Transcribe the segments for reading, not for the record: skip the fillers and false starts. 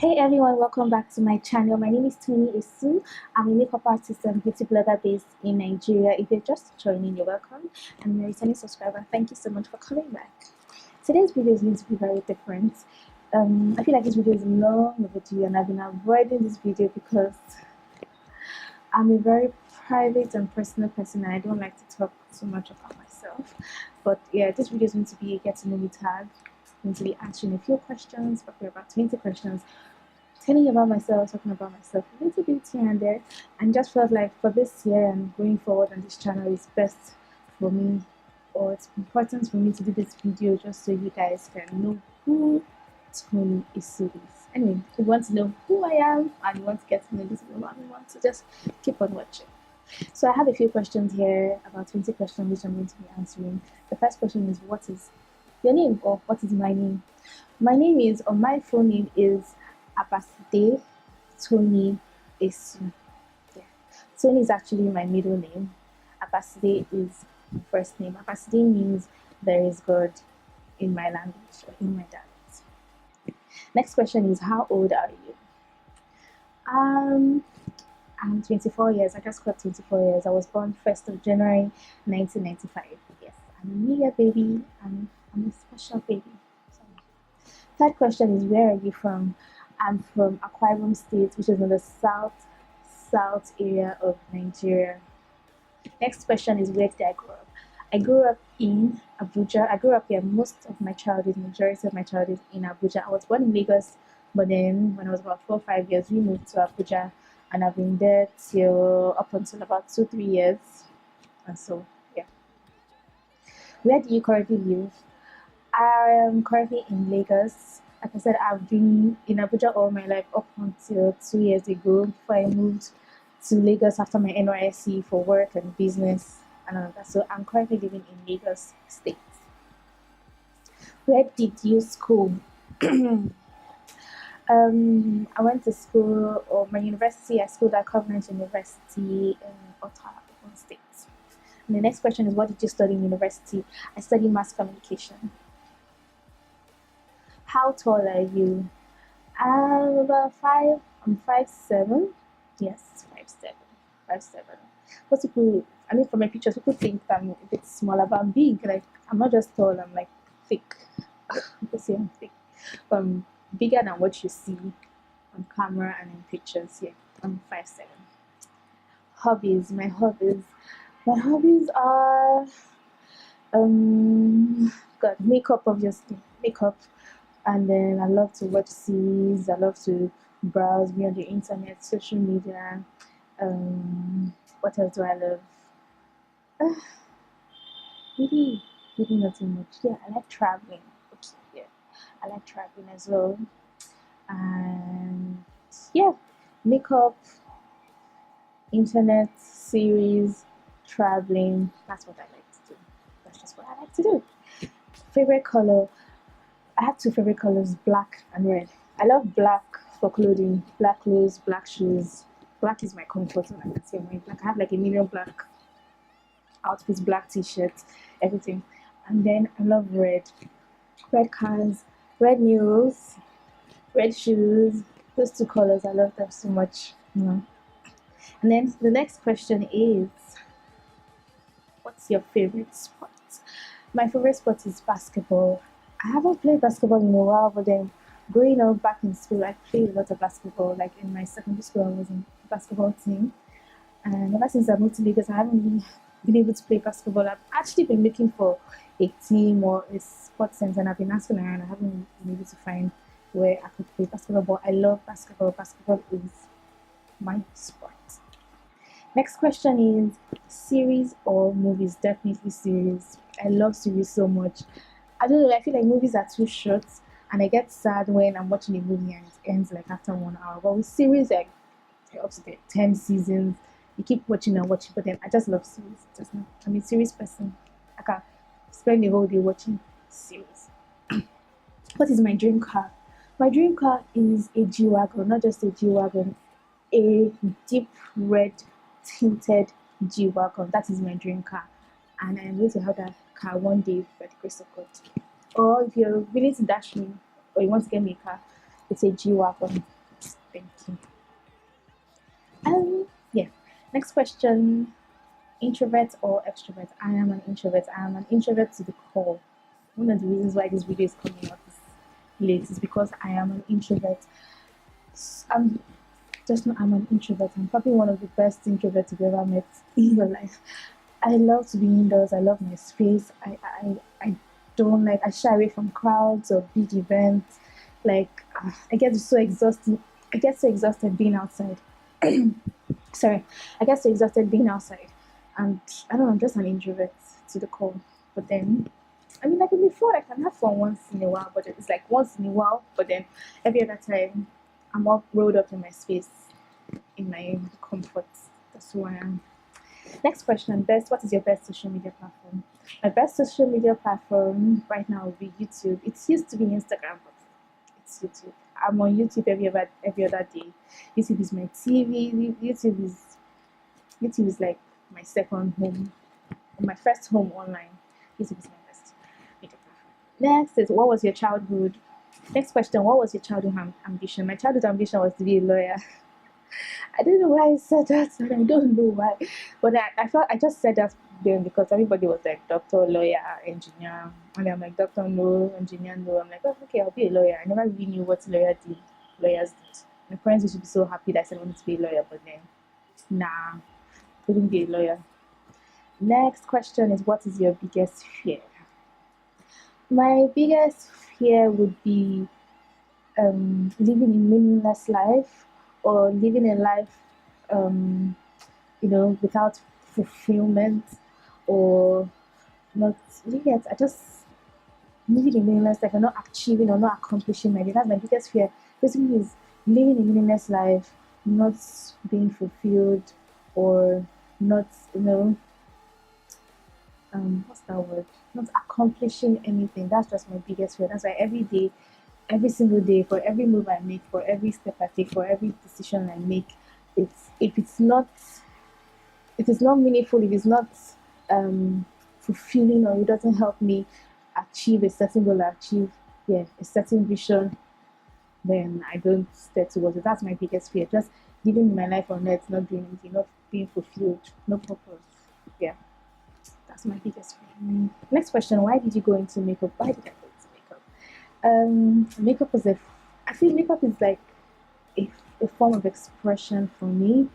Hey everyone, welcome back to my channel. My name is Toni. I'm a makeup artist and beauty blogger based in Nigeria. If you're just joining, you're welcome. And you're a returning subscriber, thank you so much for coming back. Today's video is going to be very different. I feel like this video is long overdue and I've been avoiding this video because I'm a very private and personal person and I don't like to talk so much about myself. But yeah, this video is going to be a get to know me tag. I'm going to be answering a few questions, probably about 20 questions, telling you about myself, talking about myself a little bit here and there, and just felt like for this year and going forward on this channel is best for me, or it's important for me to do this video just so you guys can know who Toni is. Anyway, if you want to know who I am and you want to get to know this about me, want to just keep on watching. So I have a few questions here, about 20 questions which I'm going to be answering. The first question is, what is your name, or what is my name? My name is, or my full name is Abaside Toni Esu. Yeah. Toni is actually my middle name. Abaside is my first name. Abaside means there is God in my language, or in my dialect. Next question is, how old are you? I'm 24 years. I just got 24 years. I was born 1st of January 1995. Yes, I'm a New Year baby. I'm a special baby. Third question is, where are you from? I'm from Akwa Ibom State, which is in the south area of Nigeria. Next question is, where did I grow up? I grew up in Abuja. I grew up here most of my childhood, majority of my childhood in Abuja. I was born in Lagos, but then when I was about 4 or 5 years, we moved to Abuja, and I've been there till up until about 2-3 years. And so, yeah. Where do you currently live? I am currently in Lagos. Like I said, I've been in Abuja all my life up until 2 years ago before I moved to Lagos after my NYSC for work and business and all of that. So I'm currently living in Lagos State. Where did you school? I went to school, or my university, I schooled at Covenant University in Ottawa, State. And the next question is, what did you study in university? I studied mass communication. How tall are you? I'm about 5. I'm 5'7". Yes, 5'7". 5'7". Most people, I mean, from my pictures, people think that I'm a bit smaller, but I'm big. Like, I'm not just tall, I'm like thick. People say I'm thick. I'm bigger than what you see on camera and in pictures. Yeah, I'm 5'7". Hobbies. My hobbies are makeup, obviously. Makeup. And then I love to watch series. I love to browse, be on the internet, social media. What else do I love? Really, really nothing much. Yeah, I like traveling. Okay, yeah, I like traveling as well. And yeah, makeup, internet, series, traveling. That's what I like to do. That's just what I like to do. Favorite color? I have 2 favorite colors, black and red. I love black for clothing, black clothes, black shoes. Black is my comfort zone. I can say I'm wearing black. I have like a million black outfits, black t-shirts, everything. And then I love red. Red cars, red nails, red shoes. Those 2 colors, I love them so much. And then the next question is, what's your favorite sport? My favorite sport is basketball. I haven't played basketball in a while, but then growing up back in school, I played a lot of basketball. Like in my secondary school, I was in a basketball team. And ever since I moved to Lagos, I haven't really been able to play basketball. I've actually been looking for a team or a sports center, and I've been asking around. I haven't been able to find where I could play basketball, but I love basketball. Basketball is my sport. Next question is, series or movies? Definitely series. I love series so much. I don't know, I feel like movies are too short, and I get sad when I'm watching a movie and it ends like after 1 hour. But with series, like up to 10 seasons, you keep watching and watching. But then I just love series. I'm a series person. I can spend the whole day watching series. What is my dream car? My dream car is a G-Wagon, not just a G-Wagon, a deep red tinted G-Wagon. That is my dream car, and I'm going to have that car one day by the grace of God. Or if you're willing to dash me, or you want to get me a car, It's a G-Wagon. Thank you. Yeah. Next question. Introvert or extrovert? I am an introvert. I am an introvert to the core. One of the reasons why this video is coming out this late is because I am an introvert. I'm just not, I'm an introvert. I'm probably one of the best introverts you've ever met in your life. I love to be indoors. I love my space. I don't like, I shy away from crowds or big events. Like, I get so exhausted. I get so exhausted being outside. Sorry, I get so exhausted being outside. And I don't know, I'm just an introvert to the core. But then, I mean, like before, I can have fun once in a while, but it's like once in a while, but then every other time, I'm all rolled up in my space, in my comfort. That's who I am. Next question, what is your best social media platform? My best social media platform right now would be YouTube. It used to be Instagram, but it's YouTube. I'm on YouTube every other day. YouTube is my TV. YouTube is like my second home, my first home online. YouTube is my best media platform. Next is, what was your childhood? Next question, what was your childhood ambition? My childhood ambition was to be a lawyer. I don't know why I said that, and I don't know why. But I felt I just said that then because everybody was like doctor, lawyer, engineer. And I'm like, doctor, no, engineer, no. I'm like, oh, okay, I'll be a lawyer. I never really knew what lawyers did. My parents used to be so happy that I said I wanted to be a lawyer, but then, nah, couldn't be a lawyer. Next question is, what is your biggest fear? My biggest fear would be living a meaningless life, or living a life, without fulfillment, or not. Yet, I just living a meaningless life and not achieving or not accomplishing my day. That's my biggest fear. Basically, is living a meaningless life, not being fulfilled, or not, what's that word? Not accomplishing anything. That's just my biggest fear. That's why every day, every single day, for every move I make, for every step I take, for every decision I make, if it's not meaningful, if it's not fulfilling, or it doesn't help me achieve a certain goal, a certain vision, then I don't step towards it. That's my biggest fear. Just living my life on earth, not doing anything, not being fulfilled, no purpose. Yeah, that's my biggest fear. Next question: why did you go into makeup? Why did I go into makeup? Makeup is I feel makeup is like a form of expression for me.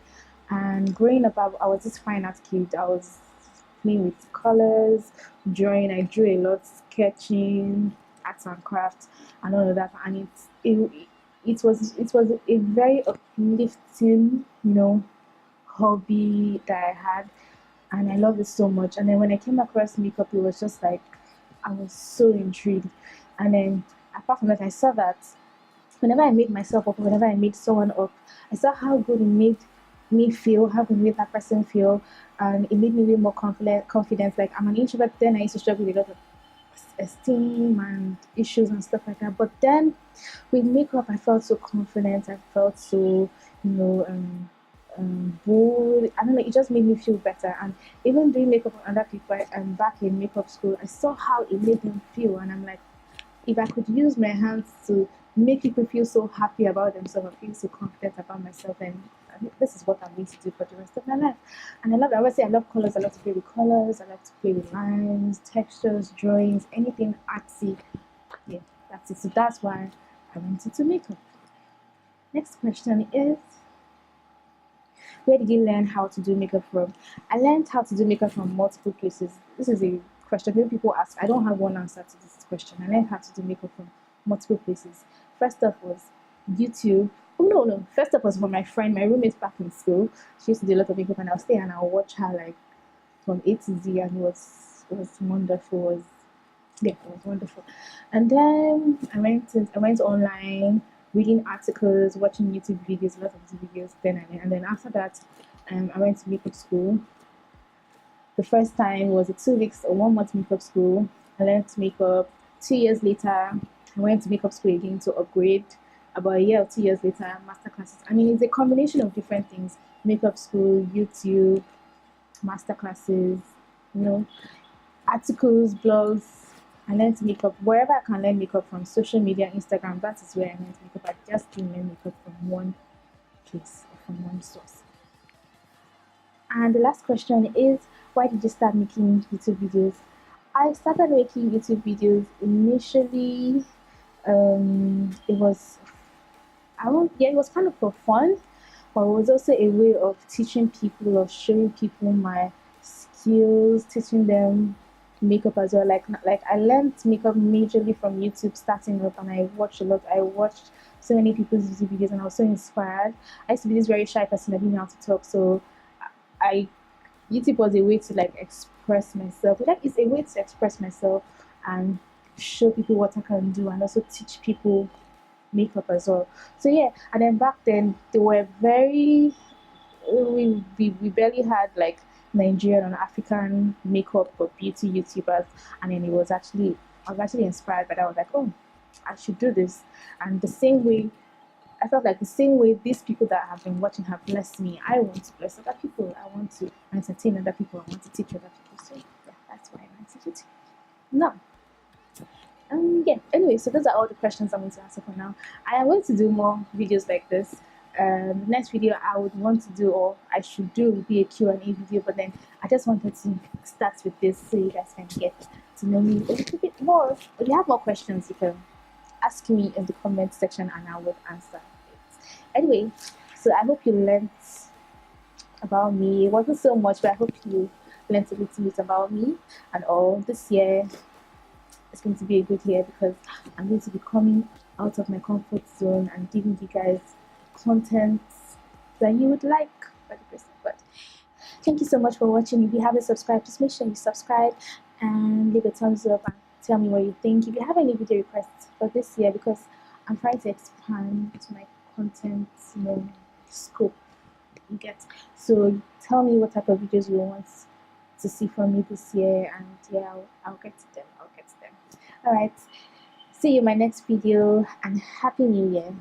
And growing up, I was this fine art kid. I was playing with colors, drawing. I drew a lot, sketching, arts and crafts, and all of that. And it was a very uplifting, hobby that I had, and I love it so much. And then when I came across makeup, it was just like I was so intrigued. And then apart from that, I saw that whenever I made myself up, whenever I made someone up, I saw how good it made me feel, how it made that person feel, and it made me way more confident. Like, I'm an introvert, then I used to struggle with a lot of esteem and issues and stuff like that. But then with makeup, I felt so confident. I felt so, bold. I don't know. It just made me feel better. And even doing makeup on other people, and back in makeup school, I saw how it made them feel, and I'm like, if I could use my hands to make people feel so happy about themselves, I feel so confident about myself, and this is what I'm going to do for the rest of my life. And I love it. I always say I love colors. I love to play with colors. I love to play with lines, textures, drawings, anything artsy. Yeah, that's it. So that's why I went into makeup. Next question is, where did you learn how to do makeup from? I learned how to do makeup from multiple places. This is a question many people ask. I don't have one answer to this question. I learned how to do makeup from multiple places. First off was YouTube. Oh no. First up was from my friend, my roommate back in school. She used to do a lot of makeup, and I'll stay and I'll watch her like from A to Z, and it was wonderful. It was wonderful. And then I went online, reading articles, watching YouTube videos, a lot of YouTube videos. And then after that, I went to makeup school. The first time was a 2 weeks or 1 month makeup school. I learned makeup. 2 years later, I went to makeup school again to upgrade. About a year or 2 years later, master classes. I mean, it's a combination of different things: makeup school, YouTube, master classes, articles, blogs. I learned makeup wherever I can learn makeup from. Social media, Instagram. That is where I learned makeup. just do my makeup from one place or from one source. And the last question is, why did you start making YouTube videos? I started making YouTube videos initially. It was it was kind of for fun, but it was also a way of teaching people or showing people my skills, teaching them makeup as well. Like I learned makeup majorly from YouTube starting up, and I watched a lot. I watched so many people's YouTube videos, and I was so inspired. I used to be this very shy person. I didn't know how to talk, so I YouTube was a way to like express myself. Like it's a way to express myself and show people what I can do, and also teach people makeup as well. So yeah, and then back then they were very we barely had like Nigerian and African makeup or beauty YouTubers, and then I was actually inspired by that. I was like, oh, I should do this. And the same way I felt like the same way these people that have been watching have blessed me, I want to bless other people. I want to entertain other people. I want to teach other people. So yeah, that's why I'm into it. Now, yeah. Anyway, so those are all the questions I'm going to answer for now. I am going to do more videos like this. Next video I would want to do, or I should do, would be a Q&A video. But then I just wanted to start with this so you guys can get to know me a little bit more. If you have more questions, you can ask me in the comment section and I will answer it. Anyway, so I hope you learned about me. It wasn't so much, but I hope you learned a little bit about me and all. This year is going to be a good year because I'm going to be coming out of my comfort zone and giving you guys content that you would like by the grace of God. Thank you so much for watching. If you haven't subscribed, just make sure you subscribe and leave a thumbs up and tell me what you think. If you have any video requests for this year, because I'm trying to expand my content, scope. You get, so tell me what type of videos you want to see from me this year, and yeah, I'll get to them. All right. See you in my next video, and Happy New Year.